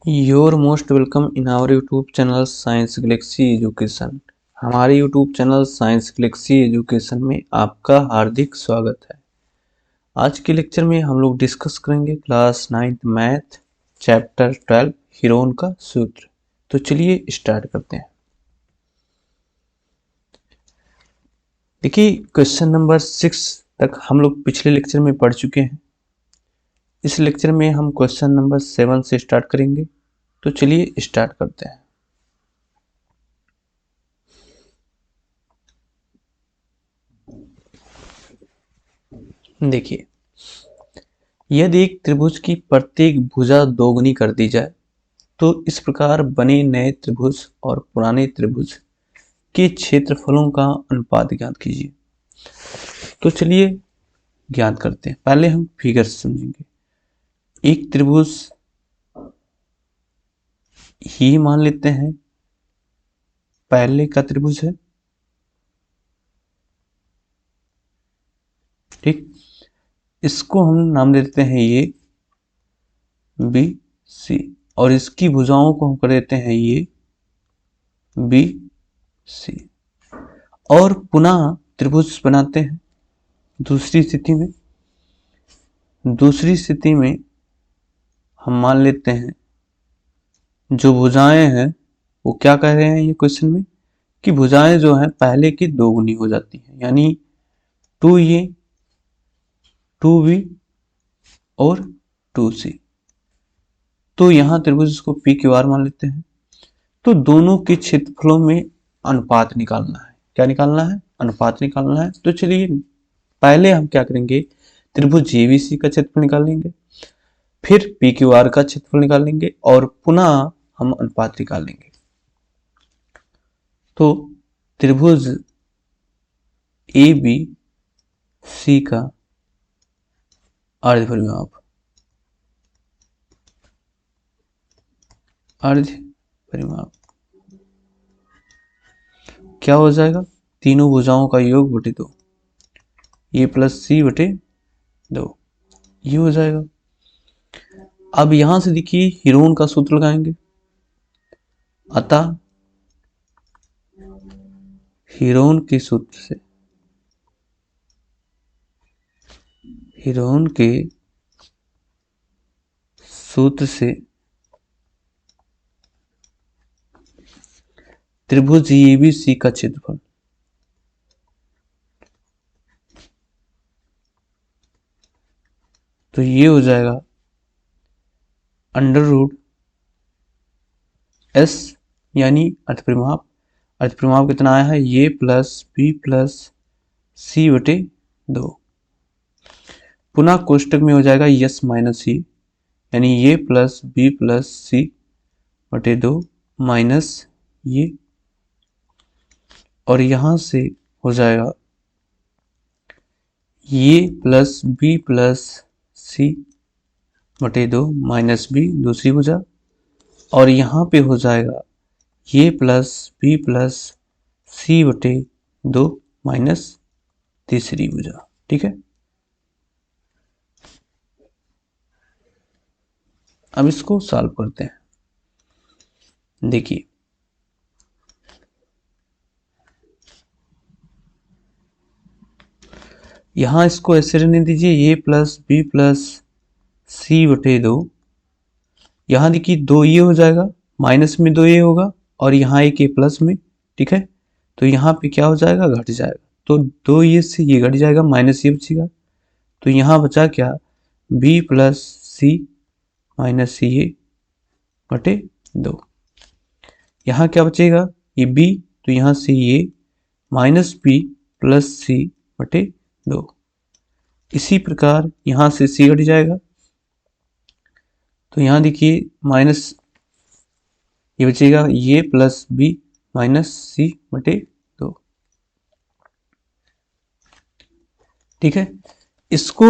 Your most welcome in our YouTube channel science galaxy education. हमारे YouTube channel science galaxy education में आपका हार्दिक स्वागत है। आज के लेक्चर में हम लोग डिस्कस करेंगे class 9th math chapter 12 Heron का सूत्र। तो चलिए स्टार्ट करते हैं। देखिए क्वेश्चन नंबर 6 तक हम लोग पिछले लेक्चर में पढ़ चुके हैं। इस लेक्चर में हम क्वेश्चन नंबर 7 से स्टार्ट करेंगे। तो चलिए स्टार्ट करते हैं। देखिए, यदि एक त्रिभुज की प्रत्येक भुजा दोगुनी कर दी जाए तो इस प्रकार बने नए त्रिभुज और पुराने त्रिभुज के क्षेत्रफलों का अनुपात ज्ञात कीजिए। तो चलिए ज्ञात करते हैं। पहले हम फिगर से समझेंगे। एक त्रिभुज ही मान लेते हैं पहले का त्रिभुज है, ठीक। इसको हम नाम देते हैं ये बी सी और इसकी भुजाओं को हम कर देते हैं ये बी सी और पुनः त्रिभुज बनाते हैं। दूसरी स्थिति में हम मान लेते हैं जो भुजाएं हैं वो क्या कह रहे हैं ये क्वेश्चन में कि भुजाएं जो हैं पहले की दोगुनी हो जाती हैं, यानी 2a 2b और 2c। तो यहां त्रिभुज को पी क्यू आर मान लेते हैं। तो दोनों के क्षेत्रफलों में अनुपात निकालना है। क्या निकालना है? अनुपात निकालना है। तो चलिए पहले हम क्या करेंगे, त्रिभुज जेबीसी का क्षेत्रफल निकालेंगे, फिर पी क्यू आर का क्षेत्रफल निकालेंगे और पुनः हम अनुपात निकालेंगे। तो त्रिभुज ए बी सी का अर्ध परिमाप क्या हो जाएगा? तीनों भुजाओं का योग बटे 2, ए प्लस सी बटे 2, ये हो जाएगा। अब यहां से देखिए हीरोन का सूत्र लगाएंगे। अतः हीरोन के सूत्र से त्रिभुज एबीसी का क्षेत्रफल तो ये हो जाएगा अंडर रूट एस, यानी अर्थपरिमाप कितना आया है? ये प्लस बी प्लस सी बटे 2। पुनः कोष्टक में हो जाएगा यस माइनस सी, यानी ये प्लस बी प्लस सी बटे 2 माइनस ये, और यहां से हो जाएगा ये प्लस बी प्लस सी बटे 2 माइनस बी दूसरी भुजा, और यहां पे हो जाएगा ये प्लस बी प्लस सी बटे 2 माइनस तीसरी भुजा। ठीक है, अब इसको सॉल्व करते हैं। देखिए यहां इसको ऐसे रहने दीजिए, ये प्लस बी प्लस सी बटे 2, यहां देखिए 2 ये हो जाएगा, माइनस में 2 ये होगा और यहाँ एक ये प्लस में, ठीक है। तो यहाँ पे क्या हो जाएगा? घट जाएगा। तो 2 ये से ये घट जाएगा, माइनस ये बचेगा। तो यहाँ बचा क्या? b प्लस सी माइनस ये बटे 2। यहाँ क्या बचेगा? ये b, तो यहाँ से ये माइनस बी प्लस सी बटे 2। इसी प्रकार यहाँ से c घट जाएगा, तो यहाँ देखिए माइनस ये बचेगा, ये प्लस बी माइनस सी बटे 2। ठीक है, इसको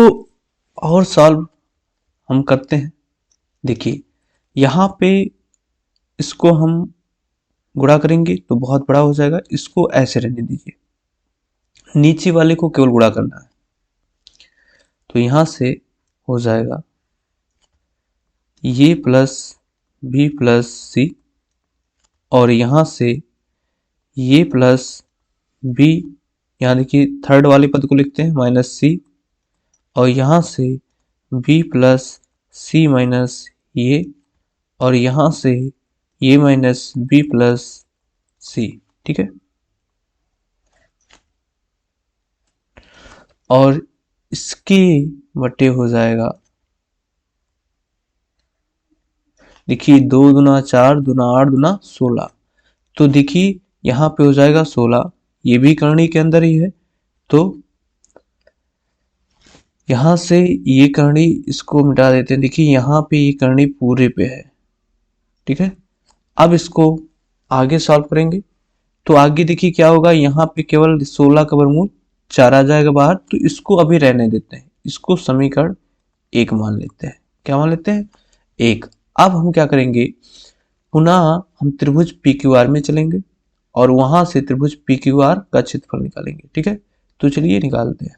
और सॉल्व हम करते हैं। देखिए यहाँ पे इसको हम गुणा करेंगे तो बहुत बड़ा हो जाएगा, इसको ऐसे रहने दीजिए, नीचे वाले को केवल गुणा करना है। तो यहां से हो जाएगा ये प्लस बी प्लस सी, और यहाँ से ए प्लस बी, यहाँ देखिए थर्ड वाले पद को लिखते हैं माइनस सी, और यहाँ से बी प्लस सी माइनस ए, और यहाँ से ए माइनस बी प्लस सी। ठीक है, और इसके बटे हो जाएगा, देखिए 2 दूना 4, दूना 8, दूना 16, तो देखिए यहाँ पे हो जाएगा 16, ये भी करनी के अंदर ही है, तो यहाँ से ये करनी इसको मिटा देते हैं। देखिए यहाँ पे ये करनी पूरे पे है। ठीक है, अब इसको आगे सॉल्व करेंगे तो आगे देखिए क्या होगा, यहाँ पे केवल 16 का वर्गमूल 4 आ जाएगा बाहर, तो इसको अभी रहने देते हैं, इसको समीकरण 1 मान लेते हैं। क्या मान लेते हैं? 1। अब हम क्या करेंगे, पुनः हम त्रिभुज पी क्यू आर में चलेंगे और वहां से त्रिभुज पी क्यू आर का क्षेत्रफल निकालेंगे। ठीक है, तो चलिए निकालते हैं।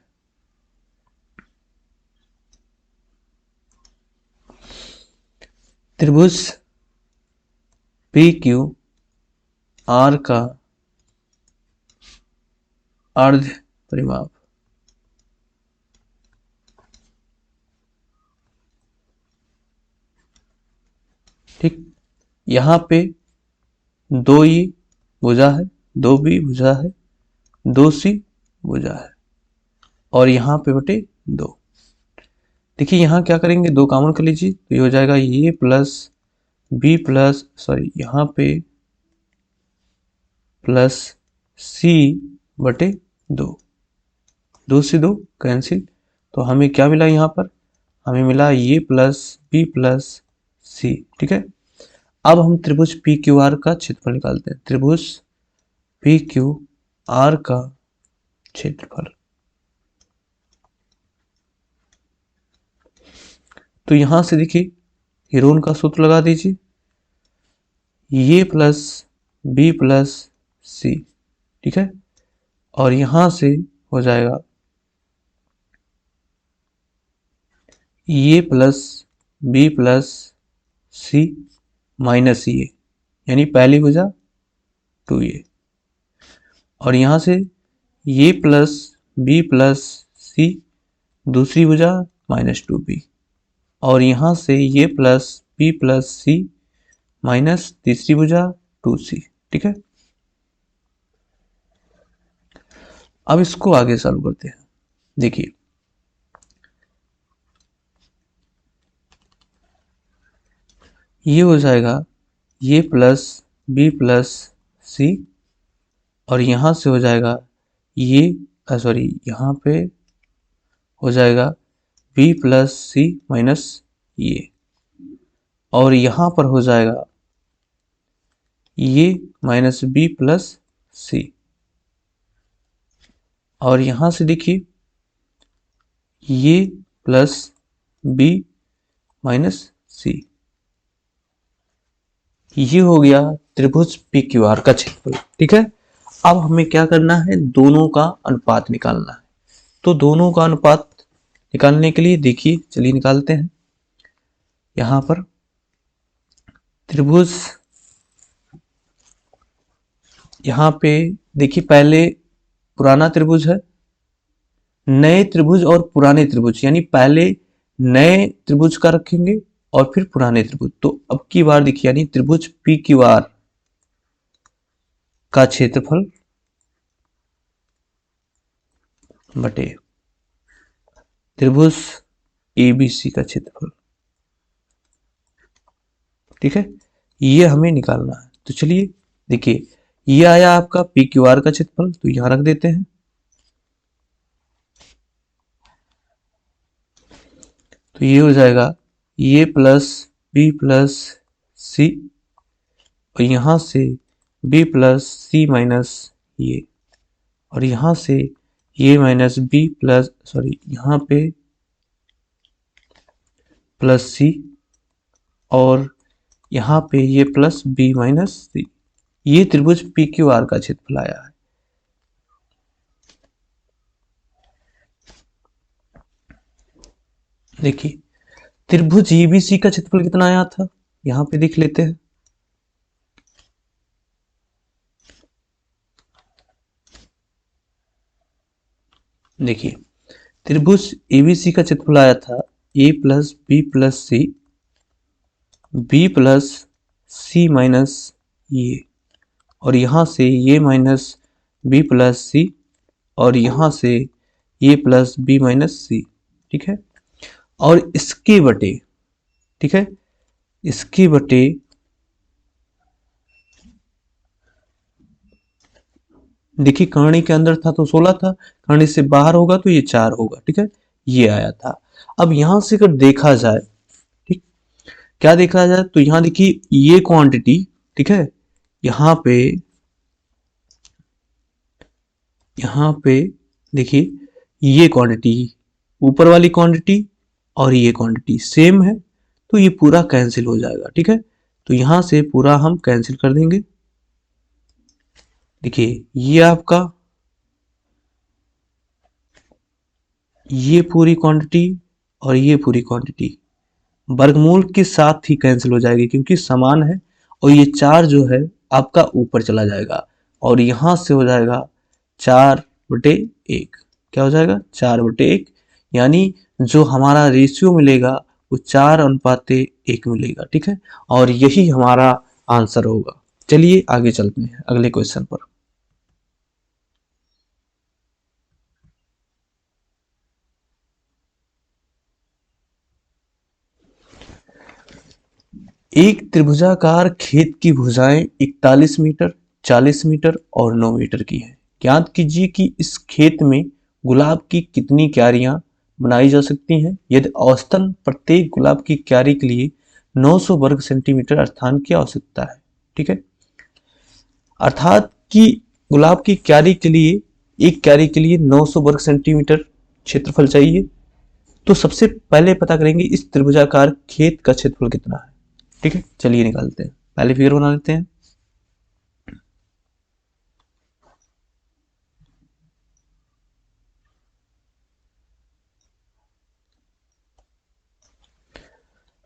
त्रिभुज पी क्यू आर का अर्ध परिमाप, ठीक, यहाँ पे 2 ई भुजा है, 2 बी भुजा है, 2 सी भुजा है, और यहाँ पे बटे 2। देखिए यहाँ क्या करेंगे, 2 कॉमन कर लीजिए, तो ये हो जाएगा ए प्लस बी प्लस, सॉरी यहाँ पे प्लस सी बटे 2, 2 से 2 कैंसिल, तो हमें क्या मिला, यहाँ पर हमें मिला ए प्लस बी प्लस सी। ठीक है, अब हम त्रिभुज पी क्यू आर का क्षेत्रफल निकालते हैं। त्रिभुज पी क्यू आर का क्षेत्रफल, तो यहां से देखिए हीरोन का सूत्र लगा दीजिए, ए प्लस बी प्लस सी। ठीक है, और यहां से हो जाएगा ए प्लस बी प्लस सी माइनस ए, यानी पहली भुजा 2a, और यहां से ए प्लस बी प्लस सी दूसरी भुजा माइनस 2b, और यहां से ए प्लस बी प्लस सी माइनस तीसरी भुजा 2c। ठीक है, अब इसको आगे सॉल्व करते हैं। देखिए ये हो जाएगा ए प्लस बी प्लस सी, और यहां से हो जाएगा ये, सॉरी यहाँ पे हो जाएगा बी प्लस सी माइनस ये, और यहां पर हो जाएगा ये माइनस बी प्लस सी, और यहां से देखिए ये प्लस बी माइनस सी, ये हो गया त्रिभुज पी क्यू आर का क्षेत्रफल। ठीक है, अब हमें क्या करना है, दोनों का अनुपात निकालना है। तो दोनों का अनुपात निकालने के लिए देखिए चलिए निकालते हैं। यहां पर त्रिभुज, यहां पे देखिए पहले पुराना त्रिभुज है, नए त्रिभुज और पुराने त्रिभुज, यानी पहले नए त्रिभुज का रखेंगे और फिर पुराने त्रिभुज। तो अब की बार देखिए, यानी त्रिभुज पी क्यू आर का क्षेत्रफल बटे त्रिभुज एबीसी का क्षेत्रफल। ठीक है, ये हमें निकालना है। तो चलिए देखिए, ये आया आपका पी क्यू आर का क्षेत्रफल, तो यहां रख देते हैं। तो ये हो जाएगा ए प्लस बी प्लस सी, और यहां से बी प्लस सी माइनस ये, और यहां से ये माइनस बी प्लस, सॉरी यहां पे प्लस सी, और यहां पे ये प्लस बी माइनस सी। ये त्रिभुज पी क्यू आर का क्षेत्रफल आया है। देखिए त्रिभुज ईबीसी का क्षेत्रफल कितना आया था, यहाँ पे देख लेते हैं। देखिए त्रिभुज एबीसी का क्षेत्रफल आया था ए प्लस बी प्लस सी, बी प्लस सी माइनस ये, और यहाँ से ये माइनस बी प्लस सी, और यहाँ से ये प्लस बी माइनस सी। ठीक है, और इसके बटे, ठीक है, इसके बटे देखिए कर्णी के अंदर था तो 16 था, कर्णी से बाहर होगा तो ये 4 होगा। ठीक है, ये आया था। अब यहां से अगर देखा जाए, ठीक, क्या देखा जाए तो यहां देखिए ये क्वांटिटी, ठीक है, यहां पे देखिए ये क्वांटिटी, ऊपर वाली क्वांटिटी और ये क्वांटिटी सेम है, तो ये पूरा कैंसिल हो जाएगा। ठीक है, तो यहां से पूरा हम कैंसिल कर देंगे। देखिए ये आपका ये पूरी क्वांटिटी और ये पूरी क्वांटिटी वर्गमूल के साथ ही कैंसिल हो जाएगी क्योंकि समान है, और ये 4 जो है आपका ऊपर चला जाएगा और यहां से हो जाएगा 4/1। क्या हो जाएगा? 4/1, यानी जो हमारा रेशियो मिलेगा वो 4:1 मिलेगा। ठीक है, और यही हमारा आंसर होगा। चलिए आगे चलते हैं अगले क्वेश्चन पर। एक त्रिभुजाकार खेत की भुजाएं 41 मीटर, 40 मीटर और 9 मीटर की है। ज्ञात कीजिए कि इस खेत में गुलाब की कितनी क्यारियां बनाई जा सकती हैं यदि औसतन प्रत्येक गुलाब की क्यारी के लिए 900 वर्ग सेंटीमीटर स्थान की आवश्यकता है। ठीक है, अर्थात कि गुलाब की क्यारी के लिए, एक क्यारी के लिए 900 वर्ग सेंटीमीटर क्षेत्रफल चाहिए। तो सबसे पहले पता करेंगे इस त्रिभुजाकार खेत का क्षेत्रफल कितना है। ठीक है, चलिए निकालते हैं। पहले फिगर बना लेते हैं।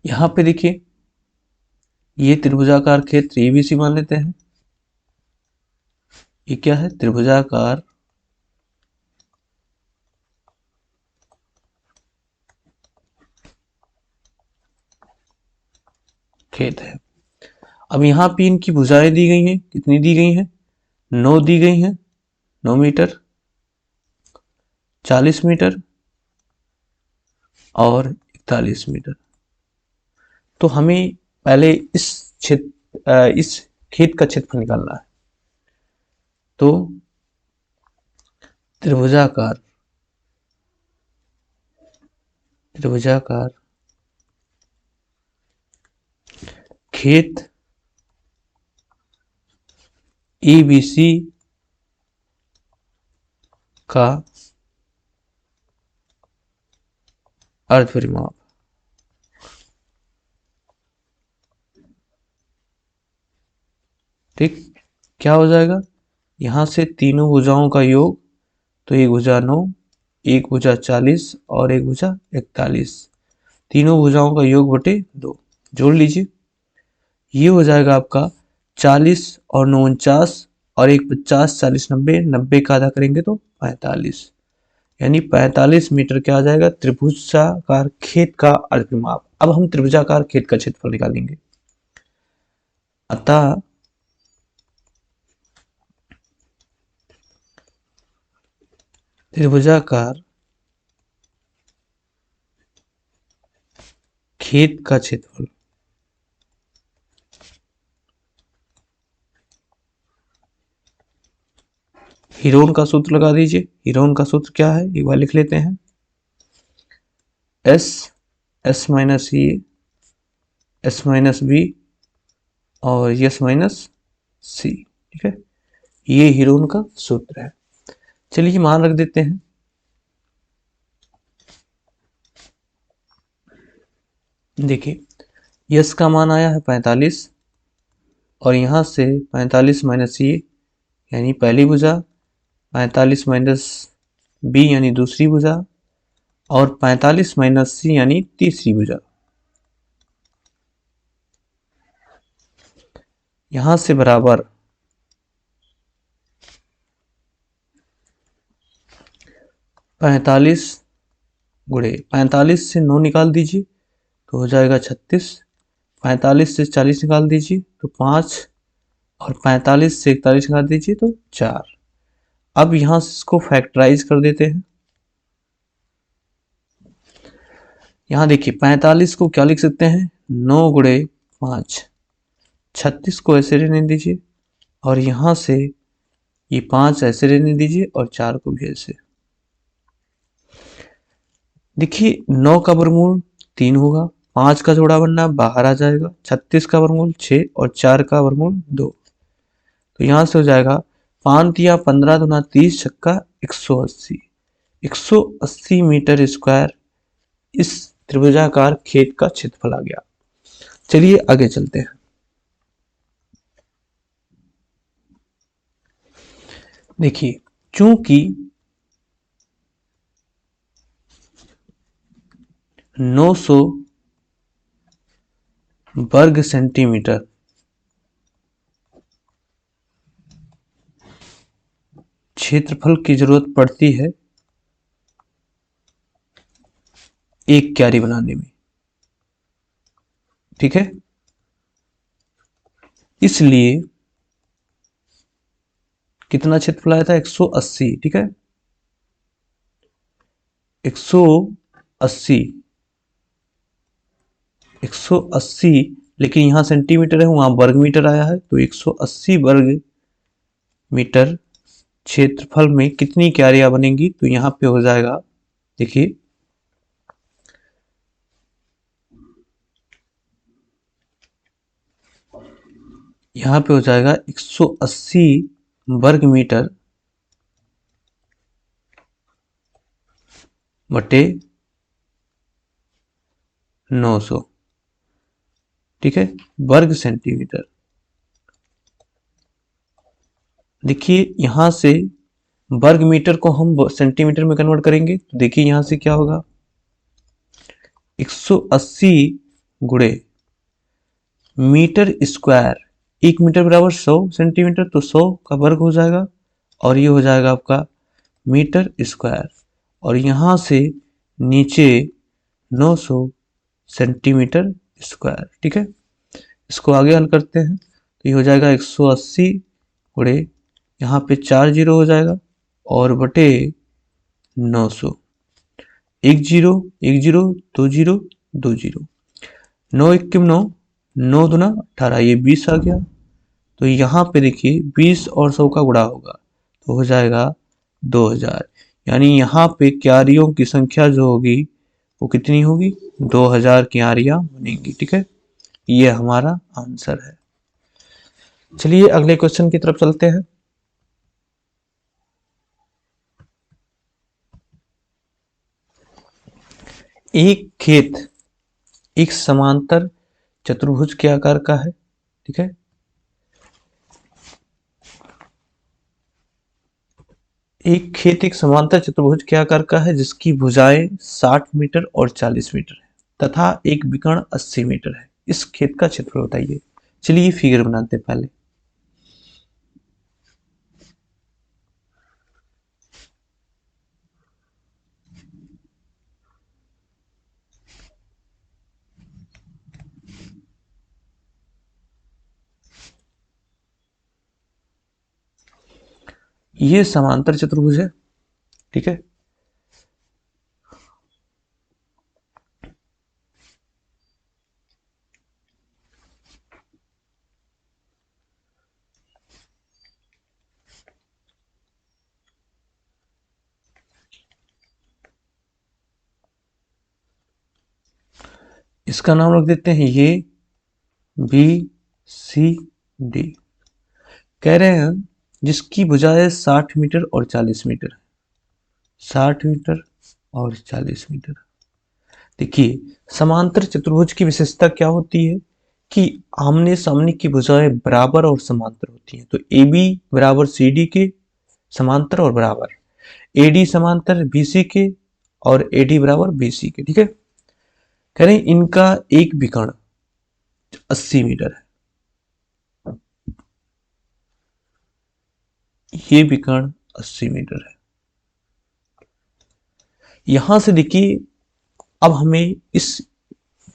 यहां पे देखिए ये त्रिभुजाकार क्षेत्र एबीसी मान लेते हैं। ये क्या है? त्रिभुजाकार खेत है। अब यहाँ पे इनकी भुजाएं दी गई हैं, कितनी दी गई हैं? 9 दी गई हैं, 9 मीटर, 40 मीटर और 41 मीटर। तो हमें पहले इस खेत का क्षेत्रफल निकालना है। तो त्रिभुजाकार खेत एबीसी का अर्धपरिमाप, ठीक, क्या हो जाएगा? यहां से तीनों भुजाओं का योग, तो एक भुजा 9, एक भुजा 40 और एक भुजा 41, तीनों भुजाओं का योग बटे 2 जोड़ लीजिए। ये हो जाएगा आपका 40 और 9 49, और एक 50, 40, 90, 90 का आधा करेंगे तो 45, यानी 45 मीटर क्या आ जाएगा? त्रिभुजाकार खेत का अर्धपरिमाप। अब हम त्रिभुजाकार खेत का क्षेत्रफल निकालेंगे। अतः त्रिभुजाकार खेत का क्षेत्रफल हीरोन का सूत्र लगा दीजिए। हीरोन का सूत्र क्या है एक बार लिख लेते हैं। एस माइनस ए, एस माइनस बी और एस माइनस सी। ठीक है, ये हीरोन का सूत्र है। चलिए मान रख देते हैं। देखिए यस का मान आया है 45, और यहां से 45 माइनस ये यानी पहली भुजा, 45 माइनस बी यानी दूसरी भुजा, और 45 माइनस सी यानी तीसरी भुजा। यहां से बराबर 45 गुणे 45 से 9 निकाल दीजिए तो हो जाएगा 36। 45 से 40 निकाल दीजिए तो 5 और 45 से 41 निकाल दीजिए तो 4। अब यहां से इसको फैक्टराइज कर देते हैं। यहां देखिए 45 को क्या लिख सकते हैं, 9 गुणे 5। 36 को ऐसे रहने दीजिए और यहां से ये 5 ऐसे रहने दीजिए और 4 को भी ऐसे। देखिए 9 का वर्गमूल 3 होगा, 5 का जोड़ा बनना बाहर आ जाएगा, 36 का वर्गमूल 6 और 4 का वर्गमूल 2। तो यहां से हो जाएगा 5 या 15 दुना 30 छक्का 180। 180 मीटर स्क्वायर इस त्रिभुजाकार खेत का क्षेत्रफल आ गया। चलिए आगे चलते हैं। देखिए चूंकि 900 वर्ग सेंटीमीटर क्षेत्रफल की जरूरत पड़ती है एक क्यारी बनाने में, ठीक है। इसलिए कितना क्षेत्रफल आया था, 180, ठीक है। 180 180, लेकिन यहां सेंटीमीटर है वहां वर्ग मीटर आया है, तो 180 वर्ग मीटर क्षेत्रफल में कितनी क्यारियां बनेंगी, तो यहां पे हो जाएगा, देखिए यहां पे हो जाएगा 180 वर्ग मीटर बटे 900, ठीक है, वर्ग सेंटीमीटर। देखिए यहां से वर्ग मीटर को हम सेंटीमीटर में कन्वर्ट करेंगे तो देखिए यहां से क्या होगा, 180 गुणे मीटर स्क्वायर, 1 मीटर बराबर 100 सेंटीमीटर, तो 100 का वर्ग हो जाएगा और ये हो जाएगा आपका मीटर स्क्वायर, और यहां से नीचे 900 सेंटीमीटर स्क्वायर, ठीक है। इसको आगे हल करते हैं तो ये हो जाएगा 180 गुणे, यहाँ पे 4 जीरो हो जाएगा और बटे 900, 1 जीरो 1 जीरो 2 जीरो 2 जीरो, 9 1 9, 9 दूना 18, ये 20 आ गया। तो यहाँ पे देखिए 20 और 100 का गुणा होगा तो हो जाएगा 2000, यानी यहाँ पे क्यारियों की संख्या जो होगी वो कितनी होगी, 2000 क्यारियां बनेंगी, ठीक है। ये हमारा आंसर है। चलिए अगले क्वेश्चन की तरफ चलते हैं। एक खेत एक समांतर चतुर्भुज के आकार का है, ठीक है। एक खेत एक समांतर चतुर्भुज के आकार का है जिसकी भुजाएं 60 मीटर और 40 मीटर है तथा एक विकर्ण 80 मीटर है। इस खेत का क्षेत्रफल बताइए। चलिए फिगर बनाते हैं पहले। ये समांतर चतुर्भुज है, ठीक है। इसका नाम रख देते हैं ये बी सी डी। कह रहे हैं जिसकी भुजाएं 60 मीटर और 40 मीटर, 60 मीटर और 40 मीटर। देखिए समांतर चतुर्भुज की विशेषता क्या होती है कि आमने सामने की भुजाएं बराबर और समांतर होती हैं। तो ए बी बराबर सी डी के समांतर और बराबर, ए डी समांतर बी सी के और ए डी बराबर बी सी के, ठीक है। कह रहे हैं इनका एक विकर्ण 80 मीटर है, ये विकर्ण 80 मीटर है। यहां से देखिए अब हमें इस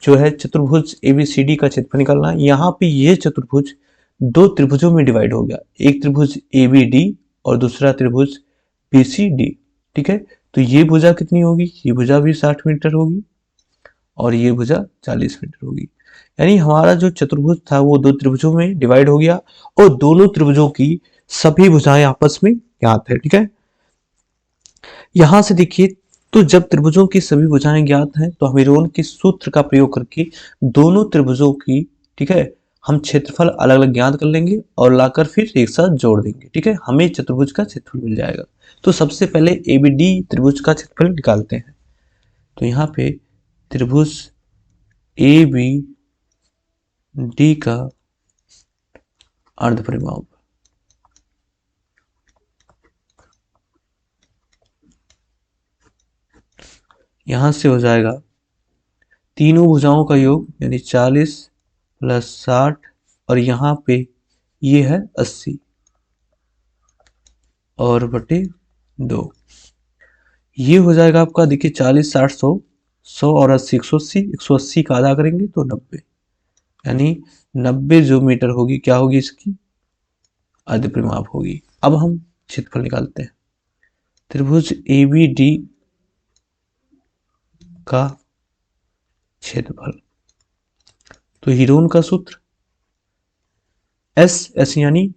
जो है चतुर्भुज एबीसीडी का क्षेत्रफल निकालना है। यहाँ पे ये चतुर्भुज दो त्रिभुजों में डिवाइड हो गया, एक त्रिभुज एबीडी और दूसरा त्रिभुज बीसीडी। ठीक है, तो ये भुजा कितनी होगी, ये भुजा भी 60 मीटर होगी और ये भुजा 40 मीटर होगी। यानी हमारा जो चतुर्भुज था वो दो त्रिभुजों में डिवाइड हो गया और दोनों त्रिभुजों की सभी भुजाएं आपस में ज्ञात है। ठीक है, यहां से देखिए तो जब त्रिभुजों की सभी भुजाएं ज्ञात हैं तो हम हीरोन के सूत्र का प्रयोग करके दोनों त्रिभुजों की, ठीक है, हम क्षेत्रफल अलग अलग ज्ञात कर लेंगे और लाकर फिर एक साथ जोड़ देंगे। ठीक है, हमें चतुर्भुज का क्षेत्रफल मिल जाएगा। तो सबसे पहले एबीडी त्रिभुज का क्षेत्रफल निकालते हैं। तो यहाँ पे त्रिभुज ए बी डी का अर्ध परिमाप, यहां से हो जाएगा तीनों भुजाओं का योग यानी 40 प्लस 60 और यहाँ पे ये है 80 और बटे 2। ये हो जाएगा आपका, देखिए 40 60 100, 100 और 80 180, 180 का आधा करेंगे तो 90, यानी 90 जो मीटर होगी क्या होगी इसकी अर्ध परिमाप होगी। अब हम क्षेत्रफल निकालते हैं। त्रिभुज ए बी डी का क्षेत्रफल, तो हीरोन का सूत्र एस यानी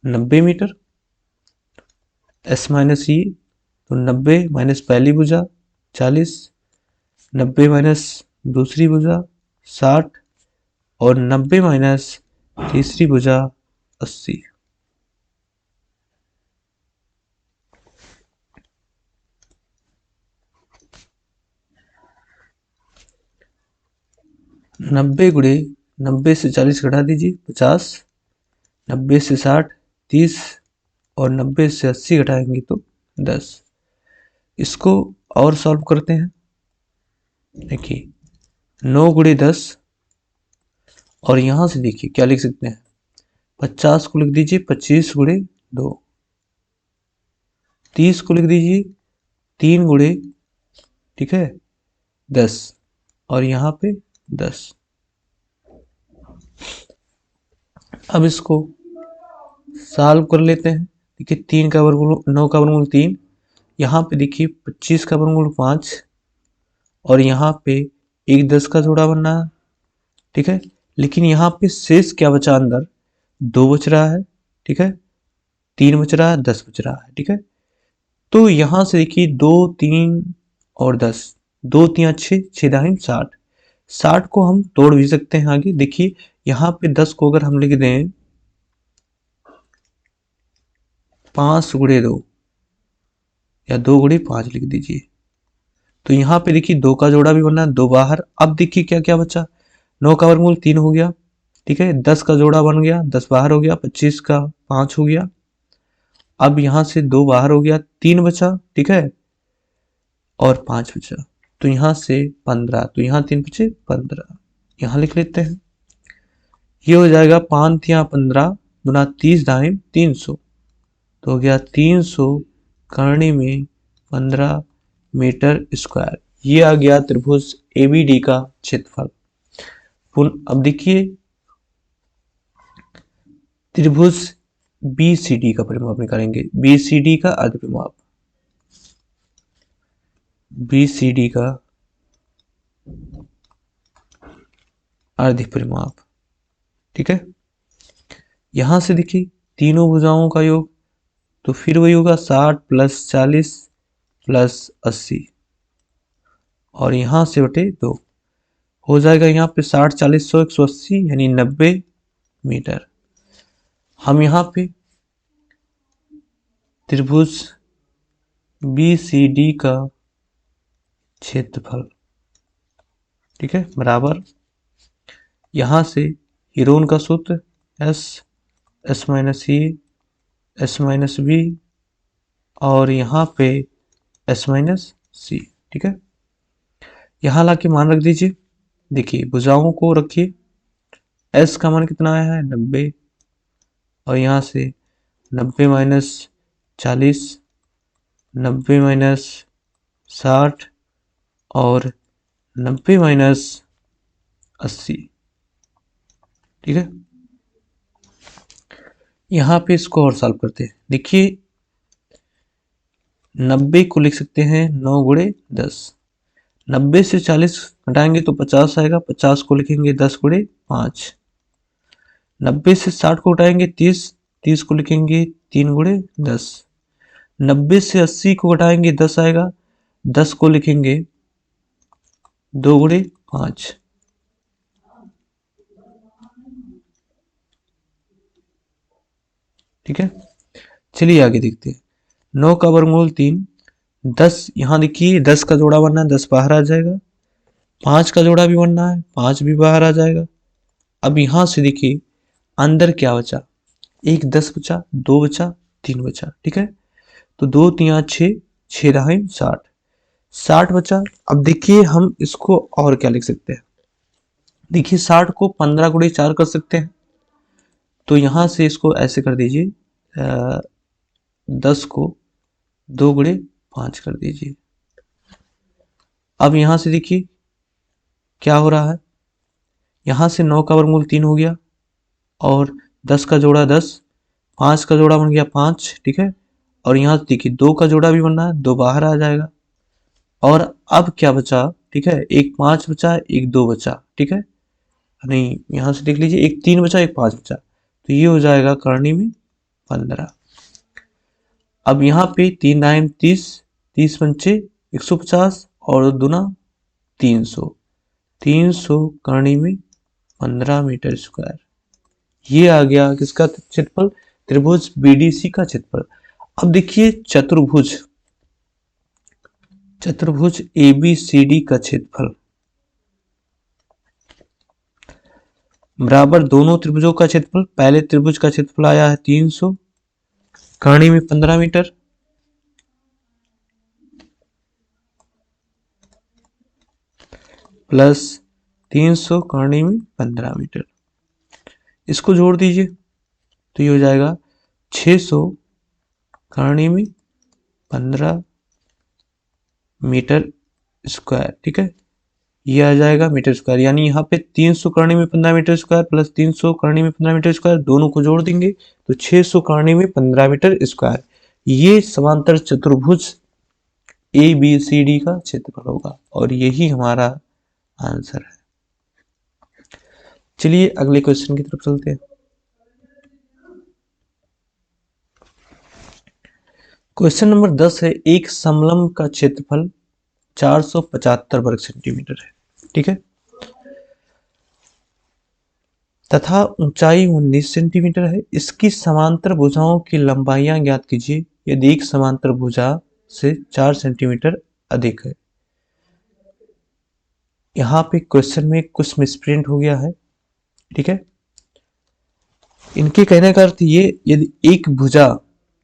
90 मीटर, एस माइनस ई तो 90 माइनस पहली भुजा 40, 90 माइनस दूसरी भुजा 60 और 90 माइनस तीसरी भुजा 80। नब्बे गुणे 90 से 40 घटा दीजिए 50, 90 से 60 30 और 90 से 80 घटाएंगे तो 10। इसको और सॉल्व करते हैं। देखिए 9 गुणे 10 और यहां से देखिए क्या लिख सकते हैं, 50 को लिख दीजिए 25 गुणे 2, 30 को लिख दीजिए 3 गुणे, ठीक है, 10 और यहाँ पे 10। अब इसको सॉल्व कर लेते हैं। देखिए 3 का वर्गमूल 9 का वर्गमूल 3, यहाँ पे देखिए 25 का वर्गमूल 5 और यहाँ पे एक 10 का जोड़ा बनना है। ठीक है, लेकिन यहाँ पे शेष क्या बचा, अंदर 2 बच रहा है, ठीक है, 3 बच रहा है, 10 बच रहा है। ठीक है, तो यहाँ से देखिए 2 3 और 10, 2 3 6 6 दाहिम 60, 60 को हम तोड़ भी सकते हैं आगे। देखिए यहाँ पे 10 को अगर हम लिख दें 5 गुणे 2 या 2 गुणे 5 लिख दीजिए, तो यहाँ पे देखिए 2 का जोड़ा भी बनना है, 2 बाहर। अब देखिए क्या क्या बचा, 9 का वर्गमूल 3 हो गया, ठीक है, 10 का जोड़ा बन गया, 10 बाहर हो गया, 25 का 5 हो गया। अब यहाँ से 2 बाहर हो गया, 3 बचा, ठीक है, और 5 बचा, तो यहाँ से 15, तो यहाँ 3 बचे 15, यहाँ लिख लेते हैं। ये हो जाएगा 5 या 15 गुना 30 दाहिम 300, तो हो गया 300 करणी में 15 मीटर स्क्वायर। ये आ गया त्रिभुज एबीडी का क्षेत्रफल। अब देखिए त्रिभुज बीसीडी का परिमाप निकालेंगे, बीसीडी का अर्ध परिमाप, बीसीडी का अर्ध परिमाप, ठीक है। यहां से देखिए तीनों भुजाओं का योग, तो फिर वही होगा 60 प्लस 40 प्लस 80 और यहां से बटे 2 हो जाएगा। यहाँ पे 60 40 100 180 यानी 90 मीटर। हम यहाँ पे त्रिभुज बीसीडी का क्षेत्रफल, ठीक है, बराबर यहां से हीरोन का सूत्र S minus E S minus B और यहाँ पे एस माइनस सी, ठीक है। यहाँ ला के मान रख दीजिए। देखिए भुजाओं को रखिए, एस का मान कितना आया है 90 और यहाँ से 90 माइनस 40, 90 माइनस 60 और 90 माइनस 80। ठीक है, यहां पे इसको और सॉल्व करते हैं। देखिए 90 को लिख सकते हैं 9 गुणे 10, 90 से 40 घटाएंगे तो 50 आएगा, 50 को लिखेंगे 10 गुणे 5, 90 से 60 को घटाएंगे 30, 30 को लिखेंगे 3 गुणे 10, 90 से 80 को घटाएंगे 10 आएगा, 10 को लिखेंगे 2 गुणे 5। ठीक है, चलिए आगे देखते हैं। 9 का वर्गमूल 3, 10 यहाँ देखिए 10 का जोड़ा बनना है, 10 बाहर आ जाएगा, 5 का जोड़ा भी बनना है, 5 भी बाहर आ जाएगा। अब यहां से देखिए अंदर क्या बचा, एक 10 बचा, 2 बचा, 3 बचा। ठीक है, तो 2 3 6, 6 रहा 60, 60 बचा। अब देखिए हम इसको और क्या लिख सकते हैं, देखिए 60 को 15 गुणे 4 कर सकते हैं, तो यहां से इसको ऐसे कर दीजिए, 10 को 2 गुणे 5 कर दीजिए। अब यहां से देखिए क्या हो रहा है, यहां से 9 का वर्गमूल 3 हो गया और 10 का जोड़ा 10, 5 का जोड़ा बन गया 5। ठीक है, और यहां से देखिए 2 का जोड़ा भी बनना है, 2 बाहर आ जाएगा। और अब क्या बचा, ठीक है, एक 5 बचा, एक 2 बचा। ठीक है, नहीं यहां से देख लीजिए एक 3 बचा, एक 5 बचा, तो ये हो जाएगा करनी में 15। अब यहाँ पे 3 दाएं 30, 30 पंचे 150 और दुना 300, 300 करनी में 15 मीटर स्क्वायर। ये आ गया किसका क्षेत्रफल, त्रिभुज बीडीसी का क्षेत्रफल। अब देखिए चतुर्भुज, चतुर्भुज एबीसीडी का क्षेत्रफल बराबर दोनों त्रिभुजों का क्षेत्रफल। पहले त्रिभुज का क्षेत्रफल आया है 300 करनी में 15 मीटर, प्लस 300 करनी में 15 मीटर, इसको जोड़ दीजिए तो ये हो जाएगा 600 करनी में 15 मीटर स्क्वायर। ठीक है, ये आ जाएगा मीटर स्क्वायर, यानी यहाँ पे 300 करनी में 15 मीटर स्क्वायर प्लस 300 करनी में 15 मीटर स्क्वायर, दोनों को जोड़ देंगे तो 600 करनी में 15 मीटर स्क्वायर। ये समांतर चतुर्भुज ए बी सी डी का क्षेत्रफल होगा और यही हमारा आंसर है। चलिए अगले क्वेश्चन की तरफ चलते हैं। क्वेश्चन नंबर 10 है, एक समलंब का क्षेत्रफल 475 वर्ग सेंटीमीटर है। ठीक है, तथा ऊंचाई 19 सेंटीमीटर है। इसकी समांतर भुजाओं की लंबाइयां ज्ञात कीजिए यदि एक समांतर भुजा से 4 सेंटीमीटर अधिक है। यहाँ पे क्वेश्चन में कुछ मिसप्रिंट हो गया है। ठीक है, इनके कहने का अर्थ ये, यदि एक भुजा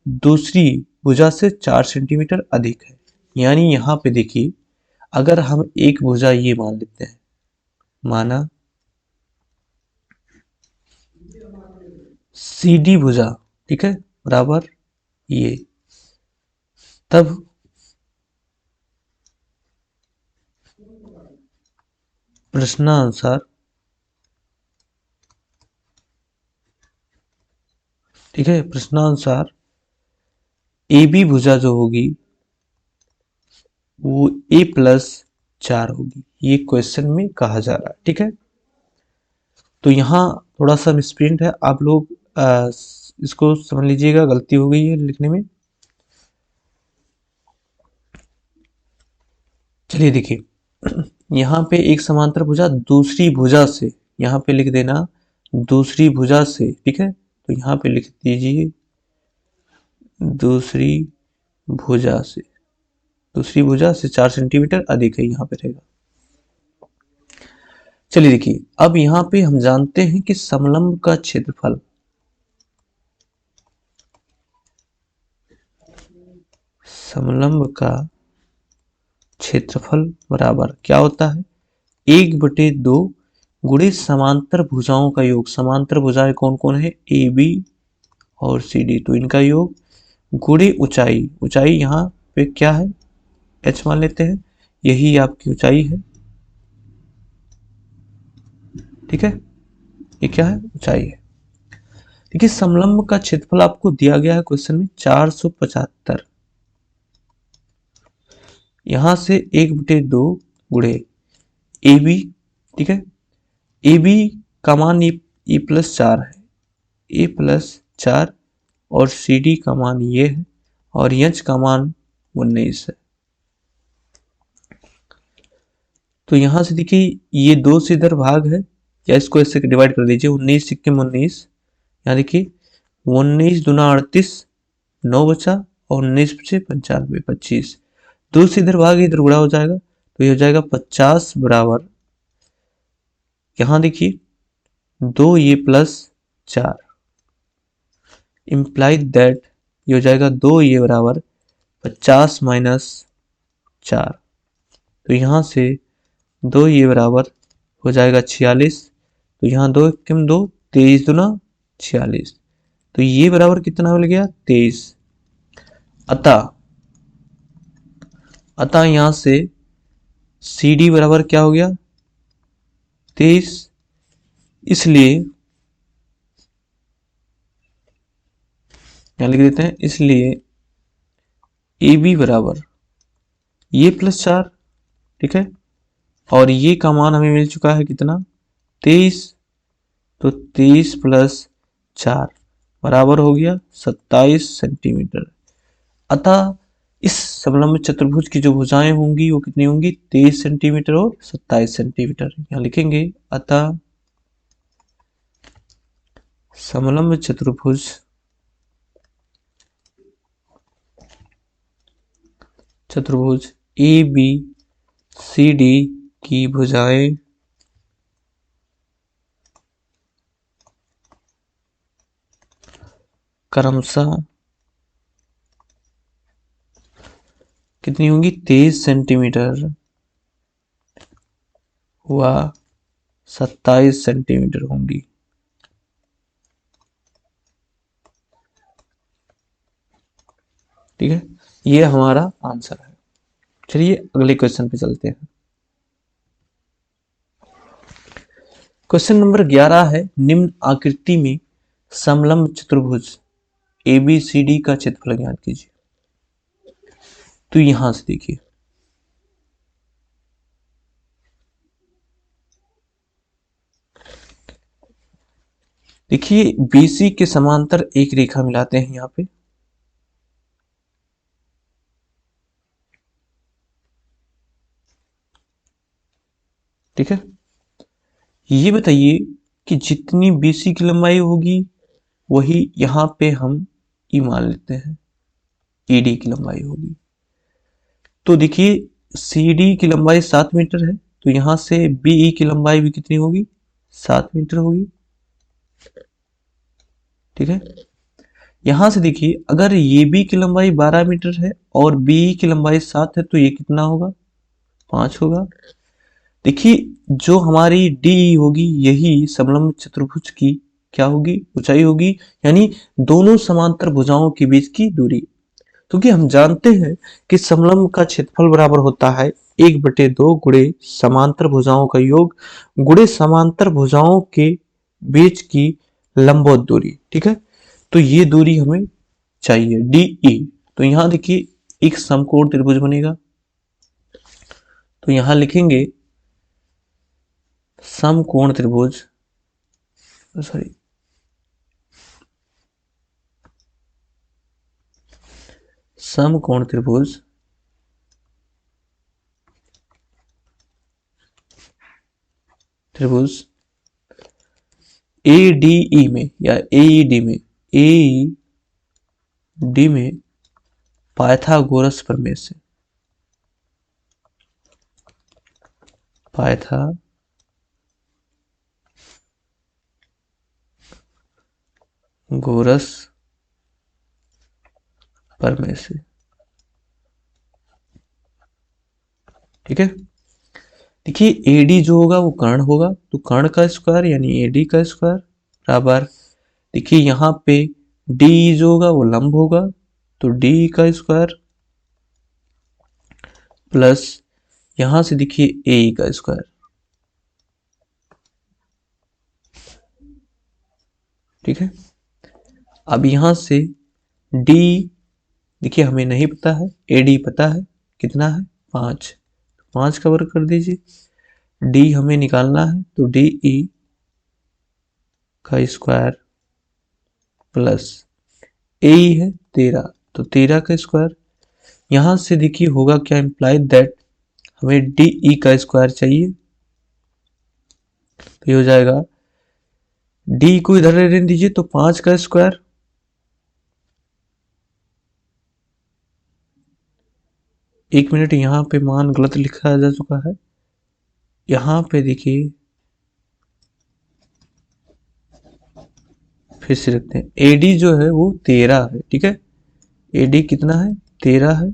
दूसरी भुजा से 4 सेंटीमीटर अधिक है, यानी यहाँ पे देखिए अगर हम एक भुजा ये मान लेते हैं, माना सीडी भुजा, ठीक है, बराबर ये, तब प्रश्नानुसार, ठीक है, प्रश्नानुसार ए बी भुजा जो होगी वो ए प्लस 4 होगी, ये क्वेश्चन में कहा जा रहा है। ठीक है, तो यहाँ थोड़ा सा मिसप्रिंट है, आप लोग इसको समझ लीजिएगा, गलती हो गई है लिखने में। चलिए देखिए यहाँ पे एक समांतर भुजा दूसरी भुजा से, यहाँ पे लिख देना दूसरी भुजा से। ठीक है, तो यहाँ पे लिख दीजिए दूसरी भुजा से, दूसरी भुजा से 4 सेंटीमीटर अधिक है, यहाँ पे रहेगा। चलिए देखिए अब यहाँ पे हम जानते हैं कि समलंब का क्षेत्रफल, समलंब का क्षेत्रफल बराबर क्या होता है, 1/2 गुणे समांतर भुजाओं का योग। समांतर भुजाएं कौन कौन है, ए बी और CD, तो इनका योग गुणे ऊंचाई, ऊंचाई यहाँ पे क्या है, h मान लेते हैं, यही आपकी ऊंचाई है, ठीक है, ये क्या है, ऊंचाई है। देखिए समलंब का क्षेत्रफल आपको दिया गया है क्वेश्चन में 475, यहां से 1/2 गुणे AB, ठीक है, AB का मान E प्लस 4 है, A प्लस 4, और CD का मान ये है, और H का मान 19 है। तो यहां से देखिए ये 2 से इधर भाग है, या इसको ऐसे डिवाइड कर दीजिए, 19 सिक्के 19, यहाँ देखिए 19 दूना 38, 9 बचा, और 19 बचे 95, 25, 2 से इधर भाग इधर गुणा हो जाएगा, तो ये हो जाएगा 50 बराबर, यहां देखिए 2 ये प्लस 4, इम्प्लाई दैट ये हो जाएगा 2 ये बराबर 50 माइनस 4, तो यहां से 2 ये बराबर हो जाएगा 46, तो यहाँ 2 कम 2, 23 दूना 46, तो ये बराबर कितना मिल गया, 23। अतः यहां से CD बराबर क्या हो गया, 23, इसलिए यहां लिख देते हैं, इसलिए AB बराबर ये प्लस 4, ठीक है, और ये का मान हमें मिल चुका है कितना, 23, तो 23 प्लस 4 बराबर हो गया 27 सेंटीमीटर। अतः इस समलंब चतुर्भुज की जो भुजाएं होंगी वो कितनी होंगी, 23 सेंटीमीटर और 27 सेंटीमीटर, यहां लिखेंगे। अतः समलंब चतुर्भुज ABCD की भुजाएं क्रमशः कितनी होंगी, 23 सेंटीमीटर व 27 सेंटीमीटर होंगी, ठीक है, ये हमारा आंसर है। चलिए अगले क्वेश्चन पे चलते हैं। क्वेश्चन नंबर 11 है, निम्न आकृति में समलंब चतुर्भुज ABCD का क्षेत्रफल ज्ञात कीजिए। तो यहां से देखिए, BC के समांतर एक रेखा मिलाते हैं यहां पे, ठीक है, ये बताइए कि जितनी BC की लंबाई होगी वही यहां पे हम E मान लेते हैं, ED की लंबाई होगी। तो देखिए CD की लंबाई 7 मीटर है, तो यहां से BE की लंबाई भी कितनी होगी, 7 मीटर होगी, ठीक है। यहां से देखिए अगर ये B की लंबाई 12 मीटर है और BE की लंबाई 7 है, तो ये कितना होगा, 5 होगा। देखिए जो हमारी DE होगी यही समलंब चतुर्भुज की क्या होगी, ऊंचाई होगी, यानी दोनों समांतर भुजाओं के बीच की दूरी, क्योंकि हम जानते हैं कि समलंब का क्षेत्रफल बराबर होता है 1/2 गुणे समांतर भुजाओं का योग गुणे समांतर भुजाओं के बीच की लंबवत दूरी, ठीक है। तो ये दूरी हमें चाहिए DE। तो यहां देखिए एक समकोण त्रिभुज बनेगा, तो यहां लिखेंगे समकोण त्रिभुज, सॉरी समकोण त्रिभुज ADE में या AED में, AED में पाइथागोरस प्रमेय से, पाइथागोरस प्रमेय से, ठीक है। देखिए AD जो होगा वो कर्ण होगा, तो कर्ण का स्क्वायर यानी AD का स्क्वायर बराबर, देखिए यहाँ पे डी जो होगा वो लंब होगा, तो डी का स्क्वायर प्लस यहां से देखिए ए का स्क्वायर, ठीक है। अब यहां से डी देखिए हमें नहीं पता है, ए डी पता है कितना है 5, 5 का वर्ग कर दीजिए। डी हमें निकालना है तो डी ई का स्क्वायर प्लस ए है 13, तो 13 का स्क्वायर। यहां से देखिए होगा क्या, इंप्लाइड दैट हमें डी ई का स्क्वायर चाहिए, तो ये हो जाएगा डी को इधर रहने दीजिए, तो 5 का स्क्वायर एक मिनट, यहां पे मान गलत लिखा जा चुका है। यहां पे देखिए फिर से रखते हैं, एडी जो है वो 13 है, ठीक है। एडी कितना है 13 है,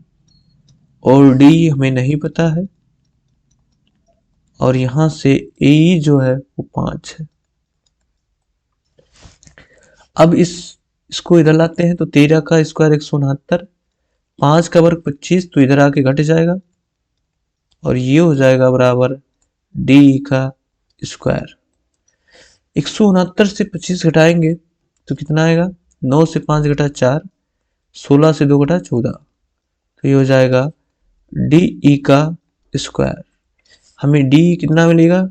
और डी हमें नहीं पता है, और यहां से ए जो है वो 5 है। अब इसको इधर लाते हैं, तो 13 का स्क्वायर 169, 5 का वर्ग 25, तो इधर आके घट जाएगा और ये हो जाएगा बराबर डी का स्क्वायर। 169 से 25 घटाएंगे तो कितना आएगा, 9 से 5 घटा 4, 16 से 2 घटा 14, तो ये हो जाएगा डी ई का स्क्वायर। हमें डी कितना मिलेगा,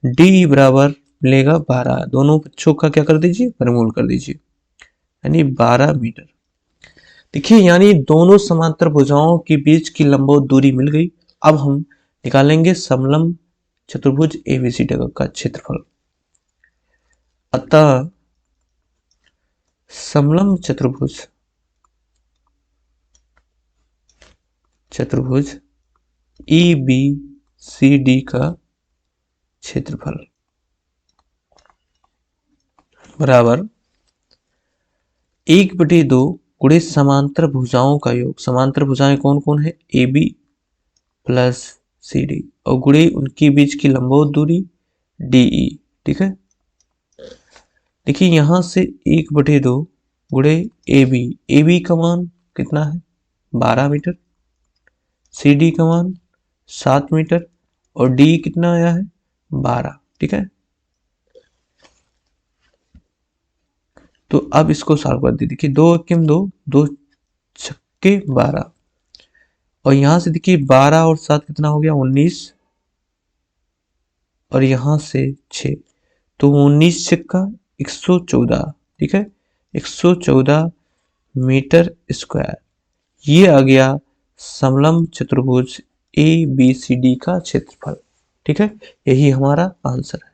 डी बराबर मिलेगा 12, दोनों पक्षों का क्या कर दीजिए वर्गमूल कर दीजिए, यानी 12 मीटर। देखिए यानी दोनों समांतर भुजाओं के बीच की लंबवत दूरी मिल गई। अब हम निकालेंगे समलंब चतुर्भुज एबीसीडी का क्षेत्रफल। अतः समलंब चतुर्भुज EBCD का क्षेत्रफल बराबर 1/2 गुणे समांतर भुजाओं का योग। समांतर भुजाएं कौन कौन है, AB प्लस CD, और गुणे उनके बीच की लंबवत दूरी DE, ठीक है। देखिए यहां से 1/2 गुणे AB का मान कितना है 12 मीटर, CD का मान 7 मीटर, और D कितना आया है 12, ठीक है। तो अब इसको सॉल्व कर दीजिए, 2 एकिम 2, 2 छक्के 12, और यहां से देखिए 12 और 7 कितना हो गया 19, और यहां से 6, तो 19 छक्का 114, ठीक है, 114 मीटर स्क्वायर। ये आ गया समलंब चतुर्भुज ABCD का क्षेत्रफल, ठीक है। यही हमारा आंसर है।